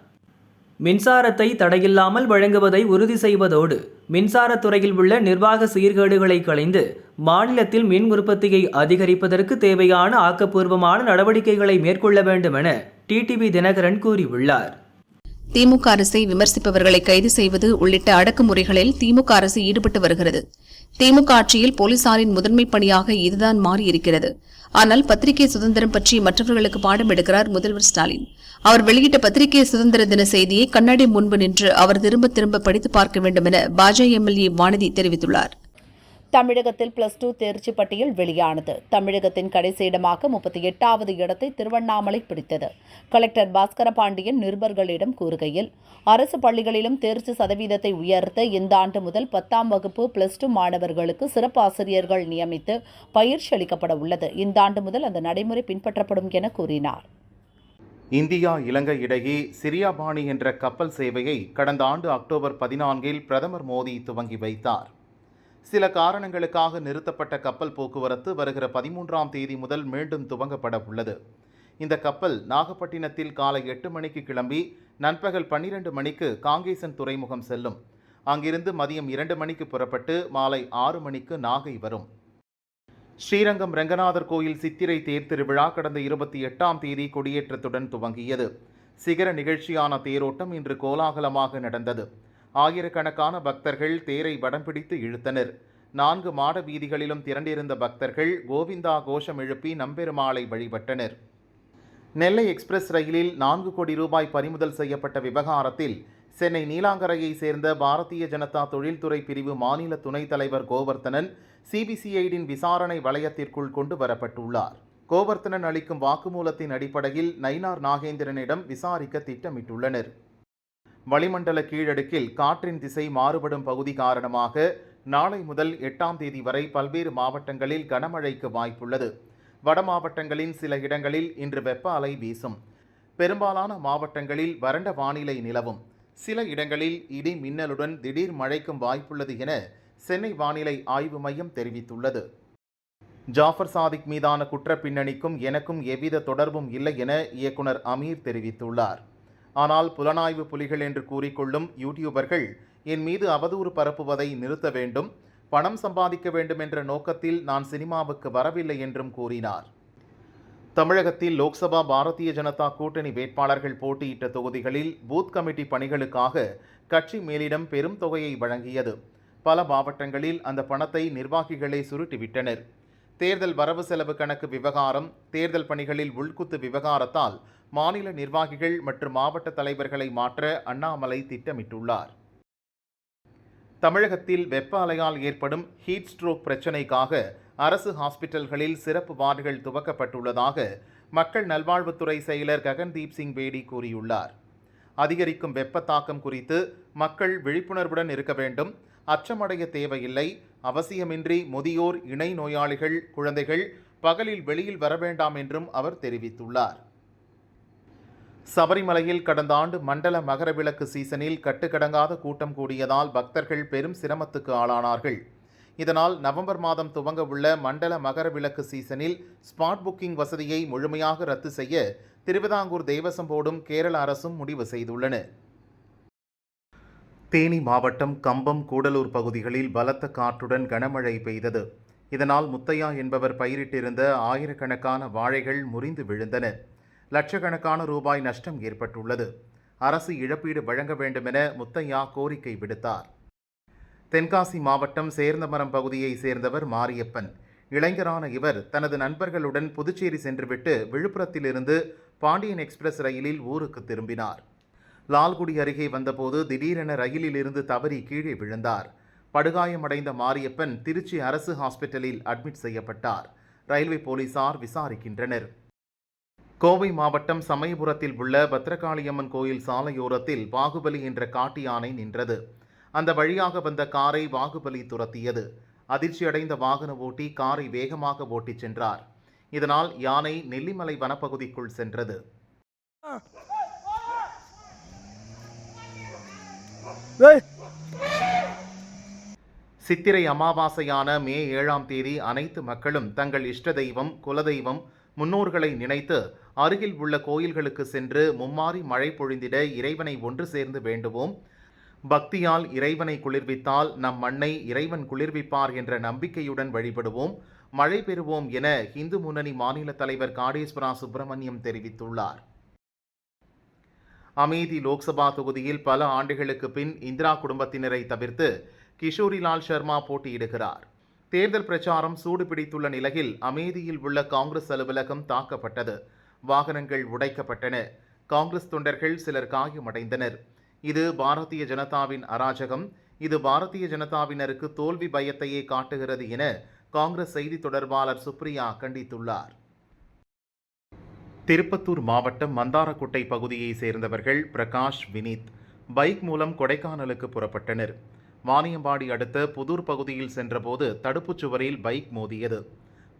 மின்சாரத்தை தடையில்லாமல் வழங்குவதை உறுதி செய்வதோடு மின்சாரத்துறையில் உள்ள நிர்வாக சீர்கேடுகளை களைந்து மாநிலத்தில் மின் உற்பத்தியை அதிகரிப்பதற்கு தேவையான ஆக்கப்பூர்வமான நடவடிக்கைகளை மேற்கொள்ள வேண்டும் என டிடிவி தினகரன் கூறியுள்ளார். திமுக அரசை விமர்சிப்பவர்களை கைது செய்வது உள்ளிட்ட அடக்குமுறைகளில் திமுக அரசு ஈடுபட்டு வருகிறது. திமுக ஆட்சியில் போலீசாரின் முதன்மை பணியாக இதுதான் மாறியிருக்கிறது. ஆனால் பத்திரிகை சுதந்திரம் பற்றி மற்றவர்களுக்கு பாடம் எடுக்கிறார் முதல்வர் ஸ்டாலின். அவர் வெளியிட்ட பத்திரிகை சுதந்திர தின செய்தியை கண்ணாடி முன்பு நின்று அவர் திரும்ப திரும்ப படித்து பார்க்க வேண்டும் என பாஜக MLA வானதி தெரிவித்துள்ளார். தமிழகத்தில் +2 தேர்ச்சி பட்டியல் வெளியானது. தமிழகத்தின் கடைசி இடமாக 38வது இடத்தை திருவண்ணாமலை பிடித்தது. கலெக்டர் பாஸ்கர பாண்டியன் நிருபர்களிடம் கூறுகையில், அரசு பள்ளிகளிலும் தேர்ச்சி சதவீதத்தை உயர்த்த இந்த ஆண்டு முதல் 10ஆம் வகுப்பு +2 மாணவர்களுக்கு சிறப்பு ஆசிரியர்கள் நியமித்து பயிற்சி அளிக்கப்பட உள்ளது. இந்த ஆண்டு முதல் அந்த நடைமுறை பின்பற்றப்படும் என கூறினார். இந்தியா இலங்கை இடையே சிரியாபாணி என்ற கப்பல் சேவையை கடந்த ஆண்டு அக்டோபர் 14இல் பிரதமர் மோடி துவங்கி வைத்தார். சில காரணங்களுக்காக நிறுத்தப்பட்ட கப்பல் போக்குவரத்து வருகிற 13ஆம் தேதி முதல் மீண்டும் துவங்கப்பட உள்ளது. இந்த கப்பல் நாகப்பட்டினத்தில் காலை 8 மணிக்கு கிளம்பி நண்பகல் 12 மணிக்கு காங்கேசன் துறைமுகம் செல்லும். அங்கிருந்து மதியம் 2 மணிக்கு புறப்பட்டு மாலை 6 மணிக்கு நாகை வரும். ஸ்ரீரங்கம் ரங்கநாதர் கோயில் சித்திரை தேர் திருவிழா கடந்த 28ஆம் தேதி கொடியேற்றத்துடன் துவங்கியது. சிகர நிகழ்ச்சியான தேரோட்டம் இன்று கோலாகலமாக நடந்தது. ஆயிரக்கணக்கான பக்தர்கள் தேரை வடம் பிடித்து இழுத்தனர். 4 மாட வீதிகளிலும் திரண்டிருந்த பக்தர்கள் கோவிந்தா கோஷம் எழுப்பி நம்பெருமாளை வழிபட்டனர். நெல்லை எக்ஸ்பிரஸ் ரயிலில் 4 கோடி ரூபாய் பறிமுதல் செய்யப்பட்ட விவகாரத்தில் சென்னை நீலாங்கரையை சேர்ந்த பாரதிய ஜனதா தொழில்துறை பிரிவு மாநில துணைத் தலைவர் கோவர்த்தனன் சிபிசிஐடியின் விசாரணை வளையத்திற்குள் கொண்டு வரப்பட்டுள்ளார். கோவர்த்தனன் அளிக்கும் வாக்குமூலத்தின் அடிப்படையில் நயினார் நாகேந்திரனிடம் விசாரிக்க திட்டமிட்டுள்ளனர். வளிமண்டல கீழடுக்கில் காற்றின் திசை மாறுபடும் பகுதி காரணமாக நாளை முதல் 8ஆம் தேதி வரை பல்வேறு மாவட்டங்களில் கனமழைக்கு வாய்ப்புள்ளது. வட மாவட்டங்களின் சில இடங்களில் இன்று வெப்ப அலை வீசும். பெரும்பாலான மாவட்டங்களில் வறண்ட வானிலை நிலவும். சில இடங்களில் இடி மின்னலுடன் திடீர் மழைக்கும் வாய்ப்புள்ளது என சென்னை வானிலை ஆய்வு மையம் தெரிவித்துள்ளது. ஜாஃபர் சாதிக் மீதான குற்ற பின்னணிக்கும் எனக்கும் எவ்வித தொடர்பும் இல்லை என இயக்குனர் அமீர் தெரிவித்துள்ளார். ஆனால் புலனாய்வு புலிகள் என்று கூறிக்கொள்ளும் யூடியூபர்கள் என் மீது அவதூறு பரப்புவதை நிறுத்த வேண்டும், பணம் சம்பாதிக்க வேண்டும் என்ற நோக்கத்தில் நான் சினிமாவுக்கு வரவில்லை என்றும் கூறினார். தமிழகத்தில் லோக்சபா பாரதிய ஜனதா கூட்டணி வேட்பாளர்கள் போட்டியிட்ட தொகுதிகளில் பூத் கமிட்டி பணிகளுக்காக கட்சி மேலிடம் பெரும் தொகையை வழங்கியது. பல மாவட்டங்களில் அந்த பணத்தை நிர்வாகிகளே சுருட்டிவிட்டனர். தேர்தல் வரவு செலவு கணக்கு விவகாரம், தேர்தல் பணிகளில் உள்குத்து விவகாரத்தால் மாநில நிர்வாகிகள் மற்றும் மாவட்ட தலைவர்களை மாற்ற அண்ணாமலை திட்டமிட்டுள்ளார். தமிழகத்தில் வெப்ப அலையால் ஏற்படும் ஹீட் ஸ்ட்ரோக் பிரச்சினைக்காக அரசு ஹாஸ்பிட்டல்களில் சிறப்பு வார்டுகள் துவக்கப்பட்டுள்ளதாக மக்கள் நல்வாழ்வுத்துறை செயலர் ககன்தீப் சிங் பேடி கூறியுள்ளார். அதிகரிக்கும் வெப்ப தாக்கம் குறித்து மக்கள் விழிப்புணர்வுடன் இருக்க வேண்டும், அச்சமடைய தேவையில்லை, அவசியமின்றி முதியோர், இணை நோயாளிகள், குழந்தைகள் பகலில் வெளியில் வர வேண்டாம் என்றும் அவர் தெரிவித்துள்ளார். சபரிமலையில் கடந்த ஆண்டு மண்டல மகர விளக்கு சீசனில் கட்டுக்கடங்காத கூட்டம் கூடியதால் பக்தர்கள் பெரும் சிரமத்துக்கு ஆளானார்கள். இதனால் நவம்பர் மாதம் துவங்க உள்ள மண்டல மகர விளக்கு சீசனில் ஸ்பாட் புக்கிங் வசதியை முழுமையாக ரத்து செய்ய திருவிதாங்கூர் தேவசம் போர்டும் கேரள அரசும் முடிவு செய்துள்ளன. தேனி மாவட்டம் கம்பம், கூடலூர் பகுதிகளில் பலத்த காற்றுடன் கனமழை பெய்தது. இதனால் முத்தையா என்பவர் பயிரிட்டிருந்த ஆயிரக்கணக்கான வாழைகள் முறிந்து விழுந்தன. லட்சக்கணக்கான ரூபாய் நஷ்டம் ஏற்பட்டுள்ளது. அரசு இழப்பீடு வழங்க வேண்டுமென முத்தையா கோரிக்கை விடுத்தார். தென்காசி மாவட்டம் சேர்ந்தமரம் பகுதியை சேர்ந்தவர் மாரியப்பன். இளைஞரான இவர் தனது நண்பர்களுடன் புதுச்சேரி சென்றுவிட்டு விழுப்புரத்திலிருந்து பாண்டியன் எக்ஸ்பிரஸ் ரயிலில் ஊருக்கு திரும்பினார். லால்குடி அருகே வந்தபோது திடீரென ரயிலில் இருந்து தவறி கீழே விழுந்தார். படுகாயமடைந்த மாரியப்பன் திருச்சி அரசு ஹாஸ்பிட்டலில் அட்மிட் செய்யப்பட்டார். ரயில்வே போலீசார் விசாரிக்கின்றனர். கோவை மாவட்டம் சமயபுரத்தில் உள்ள பத்ரகாளியம்மன் கோயில் சாலையோரத்தில் பாகுபலி என்ற காட்டு யானை நின்றது. அந்த வழியாக வந்த காரை பாகுபலி துரத்தியது. அதிர்ச்சியடைந்த வாகன ஓட்டி காரை வேகமாக ஓட்டிச் சென்றார். இதனால் யானை நெல்லிமலை வனப்பகுதிக்குள் சென்றது. சித்திரை அமாவாசையான மே 7ஆம் தேதி அனைத்து மக்களும் தங்கள் இஷ்ட தெய்வம், குலதெய்வம், முன்னோர்களை நினைத்து அருகில் உள்ள கோயில்களுக்கு சென்று மும்மாரி மழை பொழிந்திட இறைவனை ஒன்று சேர்ந்து வேண்டுவோம். பக்தியால் இறைவனை குளிர்வித்தால் நம் மண்ணை இறைவன் குளிர்விப்பார் என்ற நம்பிக்கையுடன் வழிபடுவோம், மழை பெறுவோம் என இந்து முன்னணி மாநில தலைவர் காடேஸ்வரா சுப்பிரமணியம் தெரிவித்துள்ளார். அமேதி லோக்சபா தொகுதியில் பல ஆண்டுகளுக்கு பின் இந்திரா குடும்பத்தினரை தவிர்த்து கிஷோரிலால் சர்மா போட்டியிடுகிறார். தேர்தல் பிரச்சாரம் சூடுபிடித்துள்ள நிலையில் அமேதியில் உள்ள காங்கிரஸ் அலுவலகம் தாக்கப்பட்டது. வாகனங்கள் உடைக்கப்பட்டன. காங்கிரஸ் தொண்டர்கள் சிலர் காயமடைந்தனர். இது பாரதிய ஜனதாவின் அராஜகம். இது பாரதிய ஜனதாவினருக்கு தோல்வி பயத்தையே காட்டுகிறது என காங்கிரஸ் செய்தி தொடர்பாளர் சுப்ரியா கண்டித்துள்ளார். திருப்பத்தூர் மாவட்டம் மந்தாரக்குட்டை பகுதியைச் சேர்ந்தவர்கள் பிரகாஷ், வினீத் பைக் மூலம் கொடைக்கானலுக்கு புறப்பட்டனர். வாணியம்பாடி அடுத்த புதூர் பகுதியில் சென்றபோது தடுப்புச் சுவரில் பைக் மோதியது.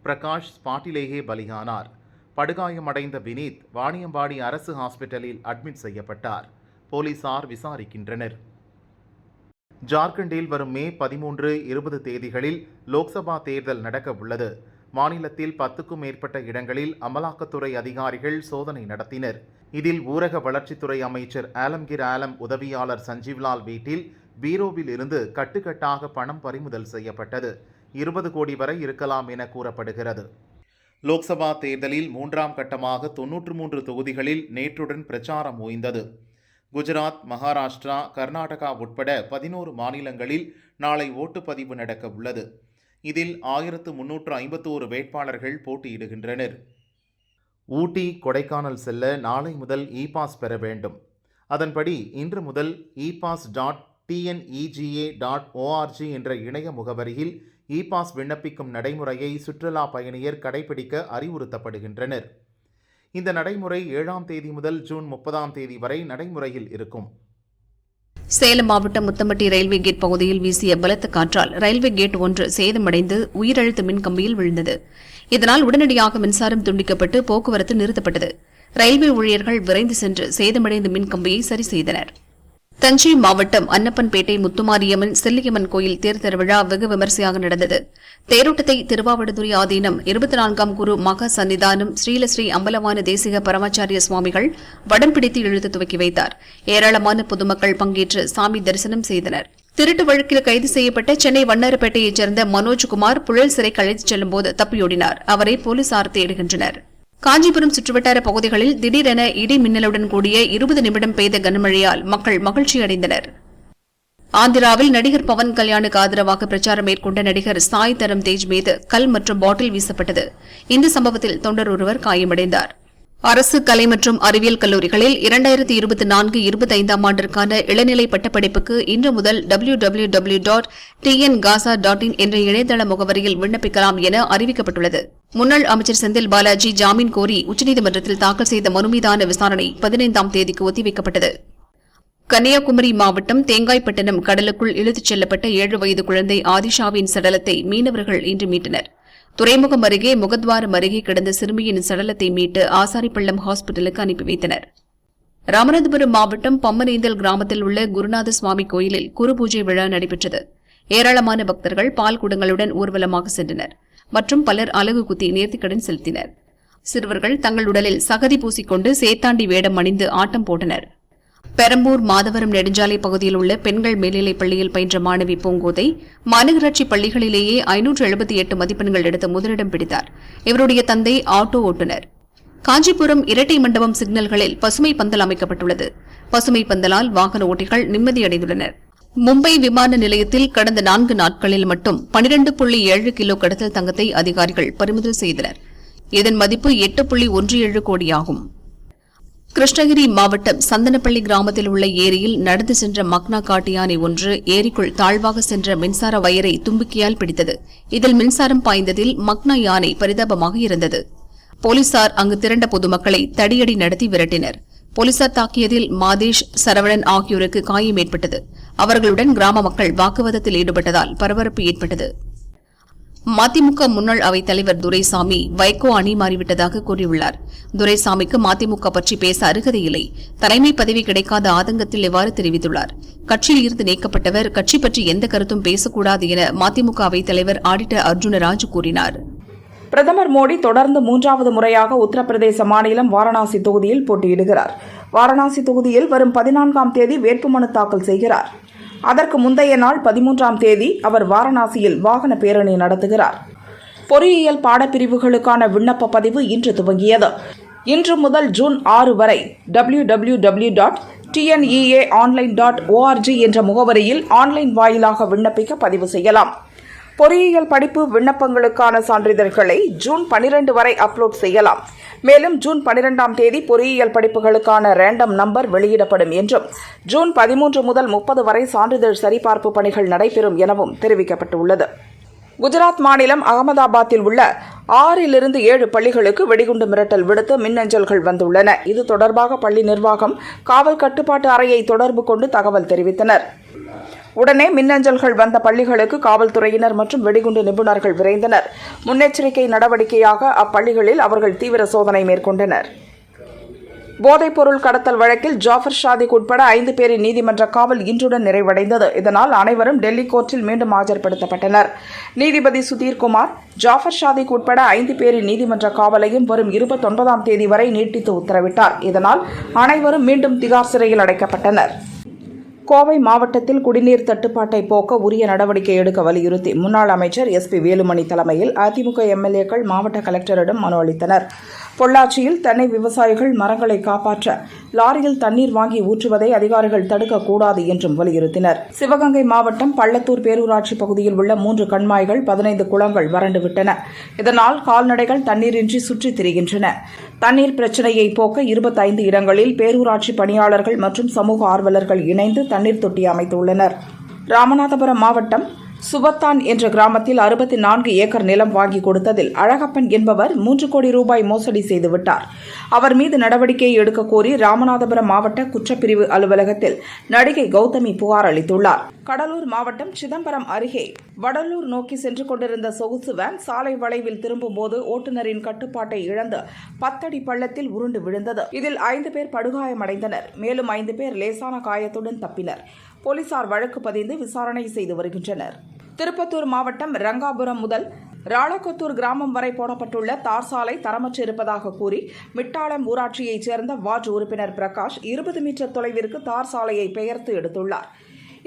பிரகாஷ் ஸ்பாட்டிலேயே பலியானார். படுகாயமடைந்த வினீத் வாணியம்பாடி அரசு ஹாஸ்பிட்டலில் அட்மிட் செய்யப்பட்டார். போலீசார் விசாரிக்கின்றனர். ஜார்க்கண்டில் வரும் மே 13, 20 தேதிகளில் லோக்சபா தேர்தல் நடக்க உள்ளது. மாநிலத்தில் 10க்கும் மேற்பட்ட இடங்களில் அமலாக்கத்துறை அதிகாரிகள் சோதனை நடத்தினர். இதில் ஊரக வளர்ச்சித்துறை அமைச்சர் ஆலம்கீர் ஆலம் உதவியாளர் சஞ்சீவ்லால் வீட்டில் பீரோவில் இருந்து கட்டுக்கட்டாக பணம் பறிமுதல் செய்யப்பட்டது. 20 கோடி வரை இருக்கலாம் என கூறப்படுகிறது. லோக்சபா தேர்தலில் 3ஆம் கட்டமாக 93 தொகுதிகளில் நேற்றுடன் பிரச்சாரம் ஓய்ந்தது. குஜராத், மகாராஷ்டிரா, கர்நாடகா உட்பட 11 மாநிலங்களில் நாளை ஓட்டுப்பதிவு நடக்க உள்ளது. இதில் 1351 வேட்பாளர்கள் போட்டியிடுகின்றனர். ஊட்டி, கொடைக்கானல் செல்ல நாளை முதல் இ-பாஸ் பெற வேண்டும். அதன்படி இன்று முதல் epass.tnega.org என்ற இணைய முகவரியில் இ-பாஸ் விண்ணப்பிக்கும் நடைமுறையை சுற்றுலா பயணியர் கடைபிடிக்க அறிவுறுத்தப்படுகின்றனர். இந்த நடைமுறை 7ஆம் தேதி முதல் ஜூன் 30ஆம் தேதி வரை நடைமுறையில் இருக்கும். சேலம் மாவட்டம் முத்தம்பட்டி ரயில்வே கேட் பகுதியில் வீசிய பலத்த காற்றால் ரயில்வே கேட் ஒன்று சேதமடைந்து உயிரெழுத்து மின் கம்பியில் விழுந்தது. இதனால் உடனடியாக மின்சாரம் துண்டிக்கப்பட்டு போக்குவரத்து நிறுத்தப்பட்டது. ரயில்வே ஊழியர்கள் விரைந்து சென்று சேதமடைந்த மின் கம்பியை சரி செய்தனர். தஞ்சை மாவட்டம் அன்னப்பன்பேட்டை முத்துமாரியம்மன் செல்லியம்மன் கோயில் தேர் திருவிழா வெகு விமரிசையாக நடந்தது. தேரோட்டத்தை திருவாவடுதுறை ஆதீனம் 24ஆம் குரு மகா சன்னிதானம் ஸ்ரீலஸ்ரீ அம்பலவான தேசிக பரமாச்சாரிய சுவாமிகள் வடம் பிடித்து இழுத்து துவக்கி வைத்தார். ஏராளமான பொதுமக்கள் பங்கேற்று சாமி தரிசனம் செய்தனர். திருட்டு வழக்கில் கைது செய்யப்பட்ட சென்னை வண்ணாரப்பேட்டையைச் சேர்ந்த மனோஜ்குமார் புழல் சிறைக்கு அழைத்துச் செல்லும்போது தப்பியோடினார். அவரை போலீசார் தேடுகின்றனர். காஞ்சிபுரம் சுற்றுவட்டார பகுதிகளில் திடீரென இடி மின்னலுடன் கூடிய 20 நிமிடம் பெய்த கனமழையால் மக்கள் மகிழ்ச்சியடைந்தனர். ஆந்திராவில் நடிகர் பவன் கல்யாணுக்கு ஆதரவாக பிரச்சாரம் மேற்கொண்ட நடிகர் சாய் தரம் தேஜ் மீது கல் மற்றும் பாட்டில் வீசப்பட்டது. இந்த சம்பவத்தில் தொண்டர் ஒருவர் காயமடைந்தார். அரசு கலை மற்றும் அறிவியல் கல்லூரிகளில் 2024-25ஆம் ஆண்டிற்கான இளநிலை பட்டப்படிப்புக்கு இன்று முதல் www.tngasa.in என்ற இணையதள முகவரியில் விண்ணப்பிக்கலாம் என அறிவிக்கப்பட்டுள்ளது. முன்னாள் அமைச்சர் செந்தில் பாலாஜி ஜாமீன் கோரி உச்சநீதிமன்றத்தில் தாக்கல் செய்த மனு மீதான விசாரணை 15ஆம் தேதிக்கு ஒத்திவைக்கப்பட்டது. கன்னியாகுமரி மாவட்டம் தேங்காய்பட்டணம் கடலுக்குள் இழுத்துச் செல்லப்பட்ட 7 வயது குழந்தை ஆதிஷாவின் சடலத்தை மீனவர்கள் இன்று மீட்டனர். துறைமுகம் அருகே முகத்வாரம் அருகே கிடந்த சிறுமியின் சடலத்தை மீட்டு ஆசாரிப்பள்ளம் ஹாஸ்பிட்டலுக்கு அனுப்பி வைத்தனர். ராமநாதபுரம் மாவட்டம் பம்மனேந்தல் கிராமத்தில் உள்ள குருநாத சுவாமி கோயிலில் குருபூஜை விழா நடைபெற்றது. ஏராளமான பக்தர்கள் பால் குடங்களுடன் ஊர்வலமாக சென்றனர் மற்றும் பலர் அலகு குத்தி நேர்த்திக்கடன் செலுத்தினர். சிறுவர்கள் தங்கள் உடலில் சகதி பூசிக்கொண்டு சேத்தாண்டி வேடம் அணிந்து ஆட்டம் போட்டனர். பெரம்பூர் மாதவரம் நெடுஞ்சாலை பகுதியில் உள்ள பெண்கள் மேல்நிலைப் பள்ளியில் பயின்ற மாணவி பூங்கோதை மாநகராட்சி பள்ளிகளிலேயே 578 மதிப்பெண்கள் எடுத்து முதலிடம் பிடித்தார். இவருடைய தந்தை ஆட்டோ ஓட்டுநர். காஞ்சிபுரம் இரட்டை மண்டபம் சிக்னல்களில் பசுமை பந்தல் அமைக்கப்பட்டுள்ளது. பசுமை பந்தலால் வாகன ஓட்டிகள் நிம்மதியடைந்துள்ளனர். மும்பை விமான நிலையத்தில் கடந்த 4 நாட்களில் மட்டும் 12.7 கிலோ கடத்தல் தங்கத்தை அதிகாரிகள் பறிமுதல் செய்தனர். இதன் மதிப்பு 8.17 கோடியாகும். கிருஷ்ணகிரி மாவட்டம் சந்தனப்பள்ளி கிராமத்தில் உள்ள ஏரியில் நடந்து சென்ற மக்னா காட்டு யானை ஒன்று ஏரிக்குள் தாழ்வாக சென்ற மின்சார வயரை தும்பிக்கையால் பிடித்தது. இதில் மின்சாரம் பாய்ந்ததில் மக்னா யானை பரிதாபமாக இருந்தது. போலீசார் அங்கு திரண்ட பொதுமக்களை தடியடி நடத்தி விரட்டினர். போலீசார் தாக்கியதில் மாதேஷ், சரவணன் ஆகியோருக்கு காயம் ஏற்பட்டது. அவர்களுடன் கிராம மக்கள் வாக்குவாதத்தில் ஈடுபட்டதால் பரபரப்பு ஏற்பட்டது. மதிமுக முன்னாள் அவைத் தலைவர் துரைசாமி வைகோ அணி மாறிவிட்டதாக கூறியுள்ளார். துரைசாமிக்கு மதிமுக பற்றி பேச அருகதையில்லை. தலைமை பதவி கிடைக்காத ஆதங்கத்தில் இவ்வாறு தெரிவித்துள்ளார். கட்சியில் இருந்து நீக்கப்பட்டவர் கட்சி பற்றி எந்த கருத்தும் பேசக்கூடாது என மதிமுக அவைத் தலைவர் ஆடிட்டர் அர்ஜுனராஜ் கூறினார். பிரதமர் மோடி தொடர்ந்து 3வது முறையாக உத்தரப்பிரதேச மாநிலம் வாரணாசி தொகுதியில் போட்டியிடுகிறார். வாரணாசி தொகுதியில் வரும் 14ஆம் தேதி வேட்புமனு தாக்கல் செய்கிறார். அதற்கு முந்தைய நாள் 13ஆம் தேதி அவர் வாரணாசியில் வாகன பேரணி நடத்துகிறார். பொறியியல் பாடப்பிரிவுகளுக்கான விண்ணப்ப பதிவு இன்று துவங்கியது. இன்று முதல் ஜூன் 6 வரை www.tneaonline.org என்ற முகவரியில் ஆன்லைன் வாயிலாக விண்ணப்பிக்க பதிவு செய்யலாம். பொறியியல் படிப்பு விண்ணப்பங்களுக்கான சான்றிதழ்களை ஜூன் 12 வரை அப்லோட் செய்யலாம். மேலும் ஜூன் 12ஆம் தேதி பொறியியல் படிப்புகளுக்கான ரேண்டம் நம்பர் வெளியிடப்படும் என்றும் ஜூன் 13 முதல் 30 வரை சான்றிதழ் சரிபார்ப்பு பணிகள் நடைபெறும் எனவும் தெரிவிக்கப்பட்டுள்ளது. குஜராத் மாநிலம் அகமதாபாத்தில் உள்ள 6 to 7 பள்ளிகளுக்கு வெடிகுண்டு மிரட்டல் விடுத்து மின்னஞ்சல்கள் வந்துள்ளன. இது தொடர்பாக பள்ளி நிர்வாகம் காவல் கட்டுப்பாட்டு அறையை தொடர்பு கொண்டு தகவல் தெரிவித்தனர். உடனே மின்னஞ்சல்கள் வந்த பள்ளிகளுக்கு காவல்துறையினர் மற்றும் வெடிகுண்டு நிபுணர்கள் விரைந்தனர். முன்னெச்சரிக்கை நடவடிக்கையாக அப்பள்ளிகளில் அவர்கள் தீவிர சோதனை மேற்கொண்டனர். போதைப்பொருள் கடத்தல் வழக்கில் ஜாஃபர் ஷாதிக் உட்பட 5 பேரின் நீதிமன்ற காவல் இன்றுடன் நிறைவடைந்தது. இதனால் அனைவரும் டெல்லி கோர்ட்டில் மீண்டும் ஆஜர்படுத்தப்பட்டனர். நீதிபதி சுதீர்குமார் ஜாஃபர் ஷாதிக் உட்பட 5 பேரின் நீதிமன்ற காவலையும் வரும் 29ஆம் தேதி வரை நீட்டித்து உத்தரவிட்டார். இதனால் அனைவரும் மீண்டும் திகார் சிறையில் அடைக்கப்பட்டனர். கோவை மாவட்டத்தில் குடிநீர் தட்டுப்பாட்டை போக்க உரிய நடவடிக்கை எடுக்க வலியுறுத்தி முன்னாள் அமைச்சர் SP வேலுமணி தலைமையில் அதிமுக MLAக்கள் மாவட்ட கலெக்டரிடம் மனு அளித்தனர். பொள்ளாச்சியில் தென்னை விவசாயிகள் மரங்களை காப்பாற்ற லாரியில் தண்ணீர் வாங்கி ஊற்றுவதை அதிகாரிகள் தடுக்கக்கூடாது என்றும் வலியுறுத்தினர். சிவகங்கை மாவட்டம் பள்ளத்தூர் பேரூராட்சி பகுதியில் உள்ள 3 கண்மாய்கள் 15 குளங்கள் வறண்டுவிட்டன. இதனால் கால்நடைகள் தண்ணீரின்றி சுற்றித் திரிகின்றன. தண்ணீர் பிரச்சினையை போக்க 25 இடங்களில் பேரூராட்சி பணியாளர்கள் மற்றும் சமூக ஆர்வலர்கள் இணைந்து தண்ணீர் தொட்டி அமைத்துள்ளனர். ராமநாதபுரம் மாவட்டம் சுபத்தான் என்ற கிராமத்தில் 64 ஏக்கர் நிலம் வாங்கி கொடுத்ததில் அழகப்பன் என்பவர் 3 கோடி ரூபாய் மோசடி செய்துவிட்டார். அவர் மீது நடவடிக்கை எடுக்க கோரி ராமநாதபுரம் மாவட்ட குற்றப்பிரிவு அலுவலகத்தில் நடிகை கௌதமி புகார் அளித்துள்ளார். கடலூர் மாவட்டம் சிதம்பரம் அருகே வடலூர் நோக்கி சென்று கொண்டிருந்த சொகுசு வேன் சாலை வளைவில் திரும்பும்போது ஓட்டுநரின் கட்டுப்பாட்டை இழந்து 10 அடி பள்ளத்தில் உருண்டு விழுந்தது. இதில் 5 பேர் படுகாயமடைந்தனர். மேலும் 5 பேர் லேசான காயத்துடன் தப்பினர். போலீசார் வழக்கு பதிந்து விசாரணை செய்து வருகின்றனர். திருப்பத்தூர் மாவட்டம் ரங்காபுரம் முதல் ராளக்கொத்தூர் கிராமம் வரை போடப்பட்டுள்ள தார் சாலை தரமற்று இருப்பதாக கூறி மிட்டாளம் ஊராட்சியைச் சேர்ந்த வார்டு உறுப்பினர் பிரகாஷ் 20 மீட்டர் தொலைவிற்கு தார் சாலையை பெயர்த்து எடுத்துள்ளார்.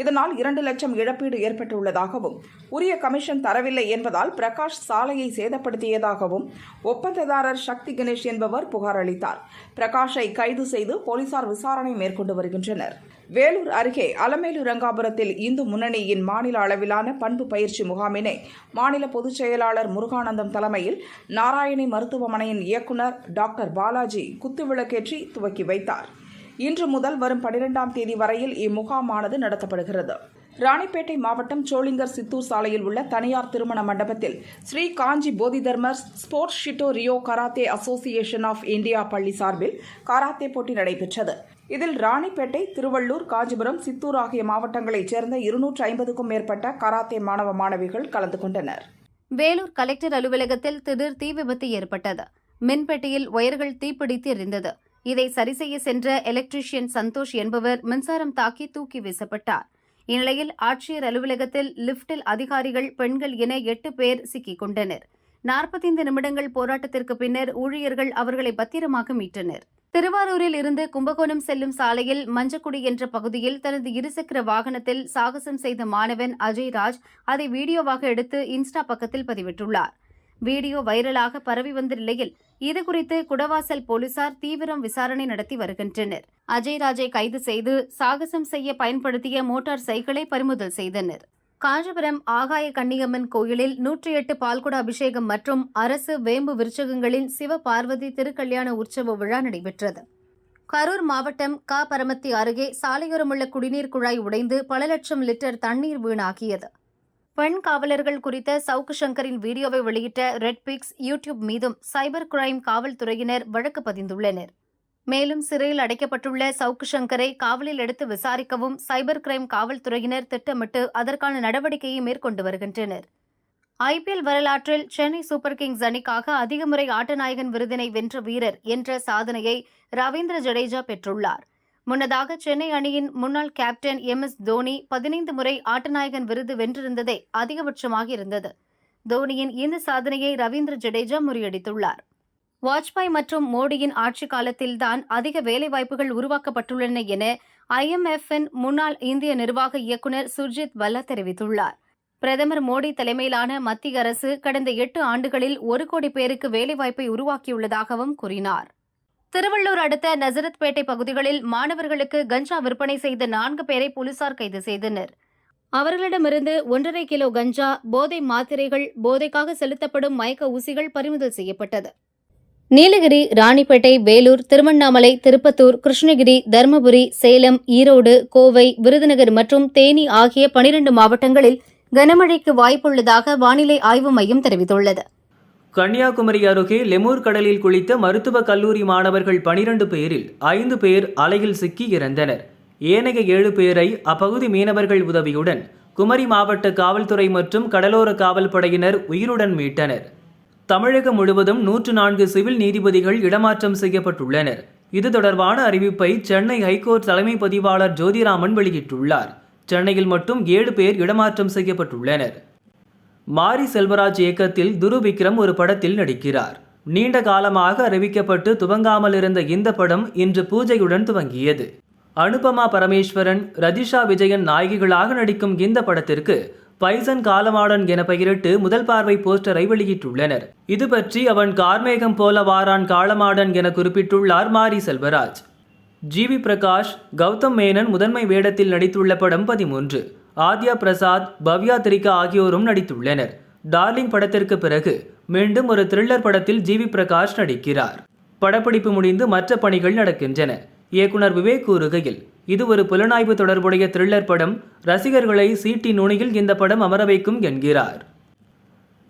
இதனால் 2 லட்சம் இழப்பீடு ஏற்பட்டுள்ளதாகவும் உரிய கமிஷன் தரவில்லை என்பதால் பிரகாஷ் சாலையை சேதப்படுத்தியதாகவும் ஒப்பந்ததாரர் சக்தி கணேஷ் என்பவர் புகார் அளித்தார். பிரகாஷை கைது செய்து போலீசார் விசாரணை மேற்கொண்டு வருகின்றனர். வேலூர் அருகே அலமேலு ரங்காபுரத்தில் இந்து முன்னணியின் மாநில அளவிலான பண்பு பயிற்சி முகாமினை மாநில பொதுச் செயலாளர் முருகானந்தம் தலைமையில் நாராயணி மருத்துவமனையின் இயக்குநர் டாக்டர் பாலாஜி குத்துவிளக்கேற்றி துவக்கி வைத்தார். இன்று முதல் வரும் 12ஆம் தேதி வரையில் இம்முகாமானது நடத்தப்படுகிறது. ராணிப்பேட்டை மாவட்டம் சோளிங்கர் சித்தூர் சாலையில் உள்ள தனியார் திருமண மண்டபத்தில் Shri Kanchi Bodhidharmar sports Shito Ryu karate association of India பள்ளி சார்பில் கராத்தே போட்டி நடைபெற்றது. இதில் ராணிப்பேட்டை, திருவள்ளூர், காஞ்சிபுரம், சித்தூர் ஆகிய மாவட்டங்களைச் சேர்ந்த 250க்கும் மேற்பட்ட கராத்தே மாணவ மாணவிகள் கலந்து கொண்டனர். வேலூர் கலெக்டர் அலுவலகத்தில் திடீர் தீ விபத்து ஏற்பட்டது. மின்பெட்டியில் ஒயர்கள் தீப்பிடித்து எரிந்தது. இதை சரிசெய்ய சென்ற எலக்ட்ரீஷியன் சந்தோஷ் என்பவர் மின்சாரம் தாக்கி தூக்கி வீசப்பட்டார். இந்நிலையில் ஆட்சியர் அலுவலகத்தில் லிப்டில் அதிகாரிகள், பெண்கள் என 8 பேர் சிக்கிக் கொண்டனர். 45 நிமிடங்கள் போராட்டத்திற்கு பின்னர் ஊழியர்கள் அவர்களை பத்திரமாக மீட்டனர். திருவாரூரில் இருந்து கும்பகோணம் செல்லும் சாலையில் மஞ்சக்குடி என்ற பகுதியில் தனது இருசக்கர வாகனத்தில் சாகசம் செய்த மாணவன் அஜய்ராஜ் அதை வீடியோவாக எடுத்து இன்ஸ்டா பக்கத்தில் பதிவிட்டுள்ளார். வீடியோ வைரலாக பரவி வந்த நிலையில் இதுகுறித்து குடவாசல் போலீசார் தீவிரம் விசாரணை நடத்தி வருகின்றனர். அஜய்ராஜை கைது செய்து சாகசம் செய்ய பயன்படுத்திய மோட்டார் சைக்கிளை பறிமுதல் செய்தனர். காஞ்சிபுரம் ஆகாய கன்னியம்மன் கோயிலில் 108 பால்குட அபிஷேகம் மற்றும் அரசு வேம்பு விருட்சகங்களின் சிவ பார்வதி திருக்கல்யாண உற்சவ விழா நடைபெற்றது. கரூர் மாவட்டம் பரமத்தி அருகே சாலையோரமுள்ள குடிநீர் குழாய் உடைந்து பல லட்சம் லிட்டர் தண்ணீர் வீணாகியது. பெண் காவலர்கள் குறித்த சவுக்கு சங்கரின் வீடியோவை வெளியிட்ட ரெட் பிக்ஸ் யூடியூப் மீதும் சைபர் கிரைம் காவல்துறையினர் வழக்கு பதிந்துள்ளனர். மேலும் சிறையில் அடைக்கப்பட்டுள்ள சவுக்கு சங்கரை காவலில் எடுத்து விசாரிக்கவும் சைபர் கிரைம் காவல்துறையினர் திட்டமிட்டு அதற்கான நடவடிக்கையை மேற்கொண்டு வருகின்றனர். IPL வரலாற்றில் சென்னை சூப்பர் கிங்ஸ் அணிக்காக அதிக முறை ஆட்டநாயகன் விருதினை வென்ற வீரர் என்ற சாதனையை ரவீந்திர ஜடேஜா பெற்றுள்ளார். முன்னதாக சென்னை அணியின் முன்னாள் கேப்டன் MS தோனி 15 முறை ஆட்டநாயகன் விருது வென்றிருந்ததே அதிகபட்சமாக இருந்தது. தோனியின் இந்த சாதனையை ரவீந்திர ஜடேஜா முறியடித்துள்ளார். வாஜ்பாய் மற்றும் மோடியின் ஆட்சி காலத்தில்தான் அதிக வேலைவாய்ப்புகள் உருவாக்கப்பட்டுள்ளன என IMF-இன் முன்னாள் இந்திய நிர்வாக இயக்குநர் சுர்ஜித் பல்லா தெரிவித்துள்ளார். பிரதமர் மோடி தலைமையிலான மத்திய அரசு கடந்த 8 ஆண்டுகளில் 1 கோடி பேருக்கு வேலைவாய்ப்பை உருவாக்கியுள்ளதாகவும் கூறினார். திருவள்ளூர் அடுத்த நசரத்பேட்டை பகுதிகளில் மாணவர்களுக்கு கஞ்சா விற்பனை செய்த 4 பேரை போலீசார் கைது செய்தனர். அவர்களிடமிருந்து 1.5 கிலோ கஞ்சா, போதை மாத்திரைகள், போதைக்காக செலுத்தப்படும் மயக்க ஊசிகள் பறிமுதல் செய்யப்பட்டது. நீலகிரி, ராணிப்பேட்டை, வேலூர், திருவண்ணாமலை, திருப்பத்தூர், கிருஷ்ணகிரி, தருமபுரி, சேலம், ஈரோடு, கோவை, விருதுநகர் மற்றும் தேனி ஆகிய 12 மாவட்டங்களில் கனமழைக்கு வாய்ப்புள்ளதாக வானிலை ஆய்வு மையம் தெரிவித்துள்ளது. கன்னியாகுமரி அருகே லெமூர் கடலில் குளித்த மருத்துவக் கல்லூரி மாணவர்கள் 12 பேரில் 5 பேர் அலையில் சிக்கி இறந்தனர். ஏனைய 7 பேரை அப்பகுதி மீனவர்கள் உதவியுடன் குமரி மாவட்ட காவல்துறை மற்றும் கடலோர காவல் படையினர் உயிருடன் மீட்டனர். தமிழகம் முழுவதும் 104 சிவில் நீதிபதிகள் இடமாற்றம் செய்யப்பட்டுள்ளனர். இது தொடர்பான அறிவிப்பை சென்னை ஹைகோர்ட் தலைமை பதிவாளர் ஜோதிராமன் வெளியிட்டுள்ளார். சென்னையில் மட்டும் 7 பேர் இடமாற்றம் செய்யப்பட்டுள்ளனர். மாரி செல்வராஜ் இயக்கத்தில் துரு விக்ரம் ஒரு படத்தில் நடிக்கிறார். நீண்ட காலமாக அறிவிக்கப்பட்டு துவங்காமல் இருந்த இந்த படம் இன்று பூஜையுடன் துவங்கியது. அனுபமா பரமேஸ்வரன், ரஜிஷா விஜயன் நாயகிகளாக நடிக்கும் இந்த படத்திற்கு பைசன் காலமாடன் என பெயரிட்டு முதல் பார்வை போஸ்டரை வெளியிட்டுள்ளனர். இது பற்றி அவன் கார்மேகம் போல வாரான் காலமாடன் என குறிப்பிட்டுள்ளார் மாரி செல்வராஜ். ஜிவி பிரகாஷ், கௌதம் மேனன் முதன்மை வேடத்தில் நடித்துள்ள படம் 13. ஆத்யா பிரசாத், பவ்யா திரிகா ஆகியோரும் நடித்துள்ளனர். டார்லிங் படத்திற்கு பிறகு மீண்டும் ஒரு த்ரில்லர் படத்தில் ஜிவி பிரகாஷ் நடிக்கிறார். படப்பிடிப்பு முடிந்து மற்ற பணிகள் நடக்கின்றன. இயக்குனர் விவேக் கூறுகையில், இது ஒரு புலனாய்வு தொடர்புடைய த்ரில்லர் படம். ரசிகர்களை சீட்டி நுனியில் இந்த படம் அமர வைக்கும் என்கிறார்.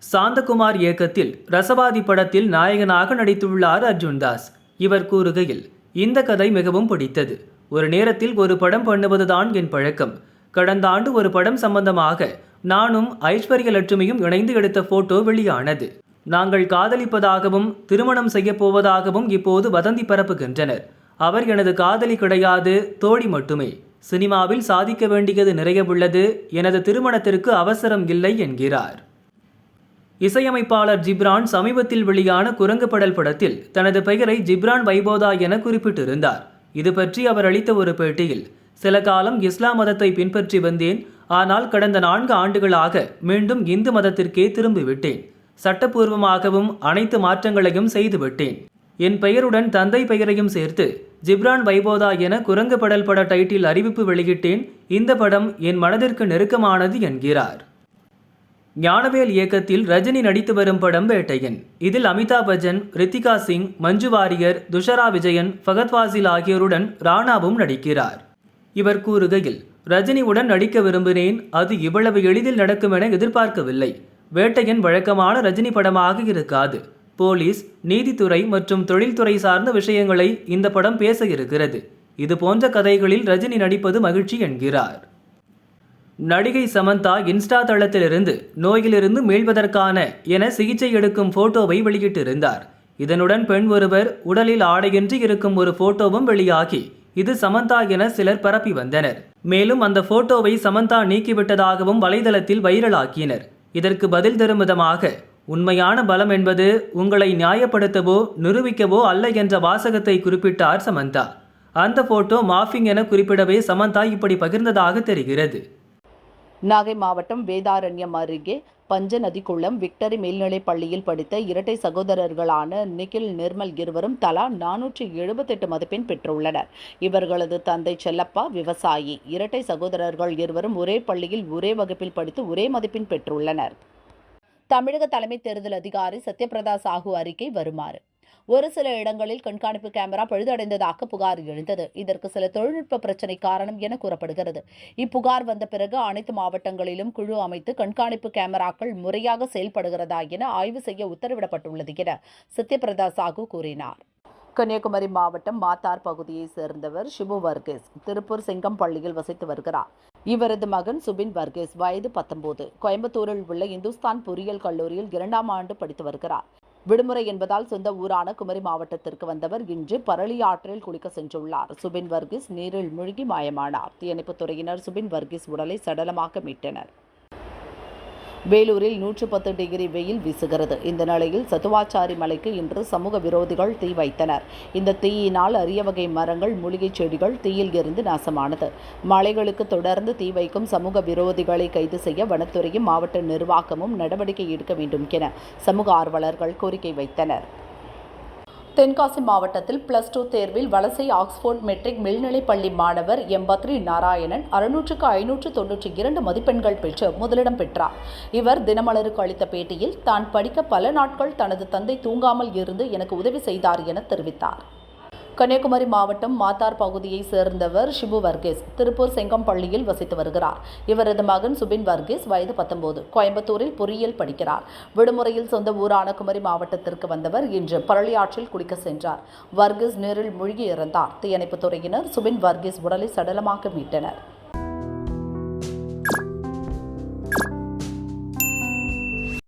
சாந்தகுமார் இயக்கத்தில் ரசவாதி படத்தில் நாயகனாக நடித்துள்ளார் அர்ஜுன் தாஸ். இவர் கூறுகையில், இந்த கதை மிகவும் பிடித்தது. ஒரு நேரத்தில் ஒரு படம் பண்ணுவதுதான் என் பழக்கம். கடந்த ஆண்டு ஒரு படம் சம்பந்தமாக நானும் ஐஸ்வர்ய லட்சுமியும் இணைந்து எடுத்த போட்டோ வெளியானது. நாங்கள் காதலிப்பதாகவும் திருமணம் செய்ய போவதாகவும் இப்போது வதந்தி பரப்புகின்றனர். அவர் எனது காதலி கிடையாது, தோழி மட்டுமே. சினிமாவில் சாதிக்க வேண்டியது நிறைய உள்ளது. எனது திருமணத்திற்கு அவசரம் இல்லை என்கிறார். இசையமைப்பாளர் ஜிப்ரான் சமீபத்தில் வெளியான குரங்கு படல் படத்தில் தனது பெயரை ஜிப்ரான் வைபோதா என குறிப்பிட்டிருந்தார். இது பற்றி அவர் அளித்த ஒரு பேட்டியில், சில காலம் இஸ்லாம் மதத்தை பின்பற்றி வந்தேன். ஆனால் கடந்த 4 ஆண்டுகளாக மீண்டும் இந்து மதத்திற்கே திரும்பிவிட்டேன். சட்டப்பூர்வமாகவும் அனைத்து மாற்றங்களையும் செய்துவிட்டேன். என் பெயருடன் தந்தை பெயரையும் சேர்த்து ஜிப்ரான் வைபோதா என குரங்கு படல் பட டைட்டில் அறிவிப்பு வெளியிட்டேன். இந்த படம் என் மனதிற்கு நெருக்கமானது என்கிறார். ஞானவேல் இயக்கத்தில் ரஜினி நடித்து வரும் படம் வேட்டையன். இதில் அமிதாப் பச்சன், ரித்திகா சிங், மஞ்சு வாரியர், துஷரா விஜயன், ஃபகத் ஃபாசில் ஆகியோருடன் ராணாவும் நடிக்கிறார். இவர் கூறுகையில், ரஜினியுடன் நடிக்க விரும்பினேன். அது இவ்வளவு எளிதில் நடக்கும் என எதிர்பார்க்கவில்லை. வேட்டையன் வழக்கமான ரஜினி படமாக இருக்காது. போலீஸ், நீதித்துறை மற்றும் தொழில்துறை சார்ந்த விஷயங்களை இந்த படம் பேச இருக்கிறது. இது போன்ற கதைகளில் ரஜினி நடிப்பது மகிழ்ச்சி என்கிறார். நடிகை சமந்தா இன்ஸ்டா தளத்திலிருந்து நோயிலிருந்து மீள்வதற்கான என சிகிச்சை எடுக்கும் போட்டோவை வெளியிட்டிருந்தார். இதனுடன் பெண் ஒருவர் உடலில் ஆடையின்றி இருக்கும் ஒரு போட்டோவும் வெளியாகி இது சமந்தா என சிலர் பரப்பி வந்தனர். மேலும் அந்த போட்டோவை சமந்தா நீக்கிவிட்டதாகவும் வலைதளத்தில் வைரலாக்கினர். இதற்கு பதில் தரும் விதமாக, உண்மையான பலம் என்பது உங்களை நியாயப்படுத்தவோ நிரூபிக்கவோ அல்ல என்ற வாசகத்தை குறிப்பிட்டார் சமந்தா. அந்த போட்டோ மாஃபிங் என குறிப்பிடவே சமந்தா இப்படி பகிர்ந்ததாக தெரிகிறது. நாகை மாவட்டம் வேதாரண்யம் அருகே பஞ்சநதிக்குளம் விக்டரி மேல்நிலைப் பள்ளியில் படித்த இரட்டை சகோதரர்களான நிகில், நிர்மல் இருவரும் தலா 478 மதிப்பெண் பெற்றுள்ளனர். இவர்களது தந்தை செல்லப்பா விவசாயி. இரட்டை சகோதரர்கள் இருவரும் ஒரே பள்ளியில் ஒரே வகுப்பில் படித்து ஒரே மதிப்பெண் பெற்றுள்ளனர். தமிழக தலைமை தேர்தல் அதிகாரி சத்யபிரதா சாஹூ அறிக்கை வருமாறு. ஒரு சில இடங்களில் கண்காணிப்பு கேமரா பழுதடைந்ததாக புகார் எழுந்தது. இதற்கு சில தொழில்நுட்ப பிரச்சினை காரணம் என கூறப்படுகிறது. இப்புகார் வந்த பிறகு அனைத்து மாவட்டங்களிலும் குழு அமைத்து கண்காணிப்பு கேமராக்கள் முறையாக செயல்படுகிறதா என ஆய்வு செய்ய உத்தரவிடப்பட்டுள்ளது என சத்யபிரதா சாஹூ கூறினார். கன்னியாகுமரி மாவட்டம் மாத்தார் பகுதியைச் சேர்ந்தவர் ஷிபு வர்கீஸ் திருப்பூர் செங்கம்பள்ளியில் வசித்து வருகிறார். இவரது மகன் சுபின் வர்கீஸ் வயது 19 கோயம்புத்தூரில் உள்ள இந்துஸ்தான் பொறியியல் கல்லூரியில் 2ஆம் ஆண்டு படித்து வருகிறார். விடுமுறை என்பதால் சொந்த ஊரான குமரி மாவட்டத்திற்கு வந்தவர் இன்று பரளி ஆற்றில் குளிக்க சென்றுள்ளார். சுபின் வர்கீஸ் நீரில் மூழ்கி மாயமானார். தீயணைப்புத் துறையினர் சுபின் வர்கீஸ் உடலை சடலமாக மீட்டனர். வேலூரில் 110 டிகிரி வெயில் வீசுகிறது. இந்த நிலையில் சத்துவாச்சாரி மலைக்கு இன்று சமூக விரோதிகள் தீ வைத்தனர். இந்த தீயினால் அரிய வகை மரங்கள், மூலிகை செடிகள் தீயில் எரிந்து நாசமானது. மலைகளுக்கு தொடர்ந்து தீ வைக்கும் சமூக விரோதிகளை கைது செய்ய வனத்துறையும் மாவட்ட நிர்வாகமும் நடவடிக்கை எடுக்க வேண்டும் என சமூக ஆர்வலர்கள் கோரிக்கை வைத்தனர். தென்காசி மாவட்டத்தில் +2 தேர்வில் வலசை ஆக்ஸ்போர்ட் மெட்ரிக் மேல்நிலைப் பள்ளி மாணவர் எம்பத்ரி நாராயணன் 600க்கு 592 மதிப்பெண்கள் பெற்று முதலிடம் பெற்றார். இவர் தினமலருக்கு அளித்த பேட்டியில் தான் படிக்க பல நாட்கள் தனது தந்தை தூங்காமல் இருந்து எனக்கு உதவி செய்தார் என தெரிவித்தார். கன்னியாகுமரி மாவட்டம் மாத்தார் பகுதியைச் சேர்ந்தவர் ஷிபு வர்கீஸ் திருப்பூர் செங்கம்பள்ளியில் வசித்து வருகிறார். இவரது மகன் சுபின் வர்கீஸ் வயது 19 கோயம்புத்தூரில் பொறியியல் படிக்கிறார். விடுமுறையில் சொந்த ஊரான குமரி மாவட்டத்திற்கு வந்தவர் இன்று பரளி ஆற்றில் குளிக்க சென்றார். வர்கீஸ் நீரில் மூழ்கி இறந்தார். தீயணைப்புத் துறையினர் சுபின் வர்கீஸ் உடலை சடலமாக மீட்டனர்.